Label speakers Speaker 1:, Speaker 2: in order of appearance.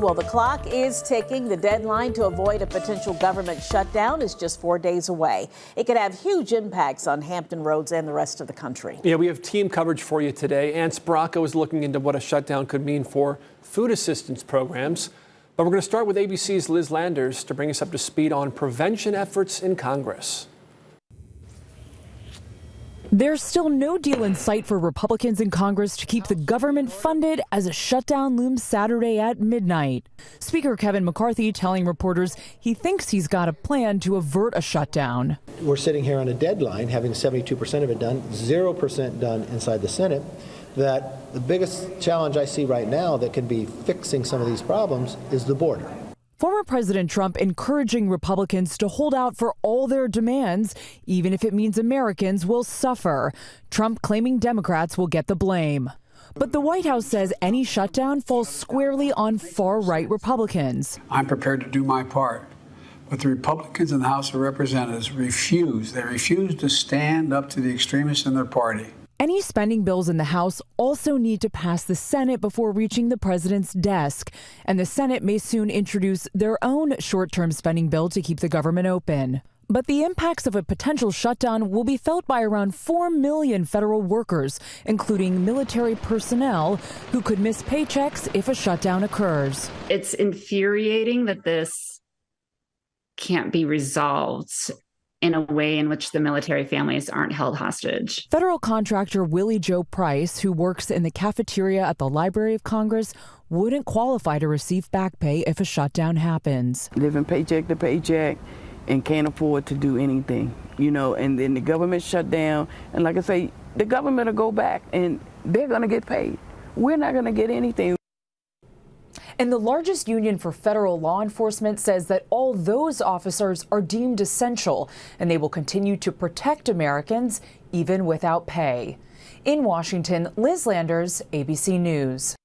Speaker 1: Well, the clock is ticking. The deadline to avoid a potential government shutdown is just 4 days away. It could have huge impacts on Hampton Roads and the rest of the country.
Speaker 2: Yeah, we have team coverage for you today. Ann Spracco is looking into what a shutdown could mean for food assistance programs. But we're going to start with ABC's Liz Landers to bring us up to speed on prevention efforts in Congress.
Speaker 3: There's still no deal in sight for Republicans in Congress to keep the government funded as a shutdown looms Saturday at midnight. Speaker Kevin McCarthy telling reporters he thinks he's got a plan to avert a shutdown.
Speaker 4: We're sitting here on a deadline, having 72% of it done, 0% done inside the Senate, that the biggest challenge I see right now that can be fixing some of these problems is the border.
Speaker 3: Former President Trump encouraging Republicans to hold out for all their demands, even if it means Americans will suffer. Trump claiming Democrats will get the blame. But the White House says any shutdown falls squarely on far-right Republicans.
Speaker 5: I'm prepared to do my part. But the Republicans in the House of Representatives refuse. They refuse to stand up to the extremists in their party.
Speaker 3: Any spending bills in the House also need to pass the Senate before reaching the president's desk. And the Senate may soon introduce their own short-term spending bill to keep the government open. But the impacts of a potential shutdown will be felt by around 4 million federal workers, including military personnel who could miss paychecks if a shutdown occurs.
Speaker 6: It's infuriating that this can't be resolved in a way in which the military families aren't held hostage.
Speaker 3: Federal contractor Willie Joe Price, who works in the cafeteria at the Library of Congress, wouldn't qualify to receive back pay if a shutdown happens.
Speaker 7: Living paycheck to paycheck and can't afford to do anything, and then the government shut down. And like I say, the government will go back and they're going to get paid. We're not going to get anything.
Speaker 3: And the largest union for federal law enforcement says that all those officers are deemed essential, and they will continue to protect Americans even without pay. In Washington, Liz Landers, ABC News.